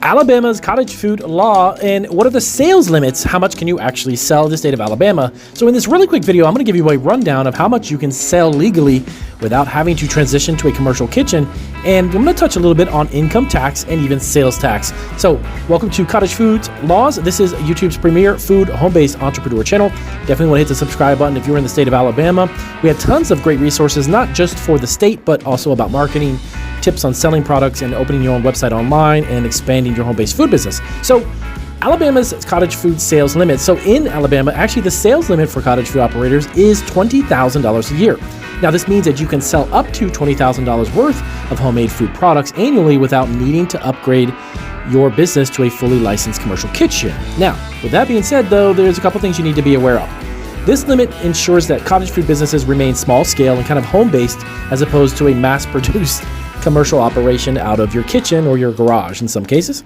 Alabama's cottage food law, and what are the sales limits? How much can you actually sell in the state of Alabama? So in this really quick video, I'm going to give you a rundown of how much you can sell legally without having to transition to a commercial kitchen. And I'm going to touch a little bit on income tax and even sales tax. So welcome to Cottage Food Laws. This is YouTube's premier food home-based entrepreneur channel. Definitely want to hit the subscribe button if you're in the state of Alabama. We have tons of great resources, not just for the state, but also about marketing, tips on selling products and opening your own website online and expanding your home-based food business. So Alabama's cottage food sales limit. So in Alabama, actually the sales limit for cottage food operators is $20,000 a year. Now this means that you can sell up to $20,000 worth of homemade food products annually without needing to upgrade your business to a fully licensed commercial kitchen. Now, with that being said though, there's a couple things you need to be aware of. This limit ensures that cottage food businesses remain small scale and kind of home-based as opposed to a mass-produced commercial operation out of your kitchen or your garage in some cases.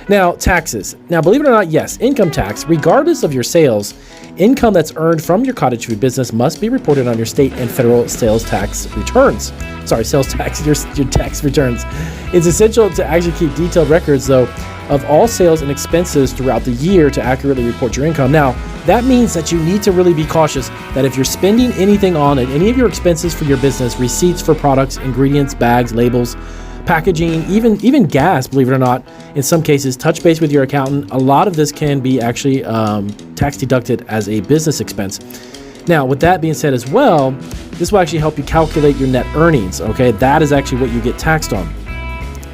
Now, taxes. Now, believe it or not, yes, income tax, regardless of your sales, income that's earned from your cottage food business must be reported on your state and federal sales tax returns. Sorry, sales tax, your tax returns. It's essential to actually keep detailed records, though, of all sales and expenses throughout the year to accurately report your income. Now, that means that you need to really be cautious that if you're spending anything on it, any of your expenses for your business, receipts for products, ingredients, bags, labels, packaging, even gas, believe it or not, in some cases, touch base with your accountant. A lot of this can be actually tax deducted as a business expense. Now, with that being said as well, this will actually help you calculate your net earnings, okay? That is actually what you get taxed on.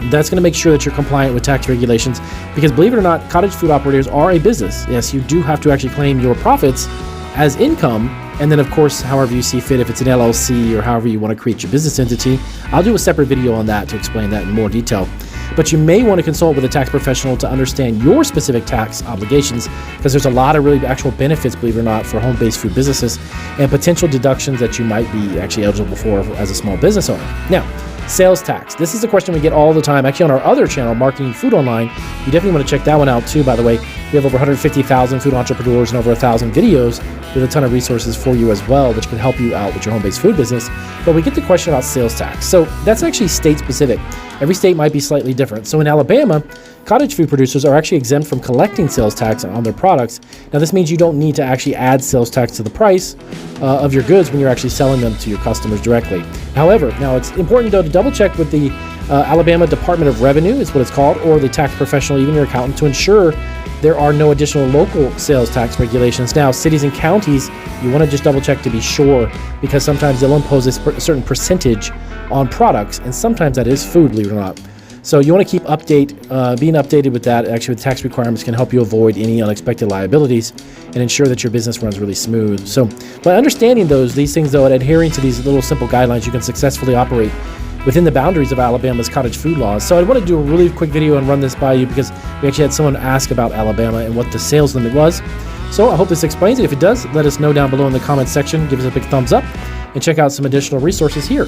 That's going to make sure that you're compliant with tax regulations because, believe it or not, cottage food operators are a business. Yes, you do have to actually claim your profits as income, and then, of course, however you see fit, if it's an LLC or however you want to create your business entity. I'll do a separate video on that to explain that in more detail. But you may want to consult with a tax professional to understand your specific tax obligations because there's a lot of really actual benefits, believe it or not, for home-based food businesses and potential deductions that you might be actually eligible for as a small business owner. Now, sales tax. This is a question we get all the time. Actually, on our other channel, Marketing Food Online, you definitely want to check that one out too, by the way. We have over 150,000 food entrepreneurs and over 1,000 videos with a ton of resources for you as well, which can help you out with your home-based food business. But we get the question about sales tax. So that's actually state-specific. Every state might be slightly different. So in Alabama, cottage food producers are actually exempt from collecting sales tax on their products. Now, this means you don't need to actually add sales tax to the price of your goods when you're actually selling them to your customers directly. However, now it's important though to double check with the Alabama Department of Revenue, is what it's called, or the tax professional, even your accountant, to ensure there are no additional local sales tax regulations. Now, cities and counties, you want to just double check to be sure because sometimes they'll impose a certain percentage on products, and sometimes that is food, believe it or not. So you want to keep being updated with that. Actually, with tax requirements can help you avoid any unexpected liabilities and ensure that your business runs really smooth. So by understanding these things though, and adhering to these little simple guidelines, you can successfully operate within the boundaries of Alabama's cottage food laws. So I want to do a really quick video and run this by you because we actually had someone ask about Alabama and what the sales limit was. So I hope this explains it. If it does, let us know down below in the comments section. Give us a big thumbs up and check out some additional resources here.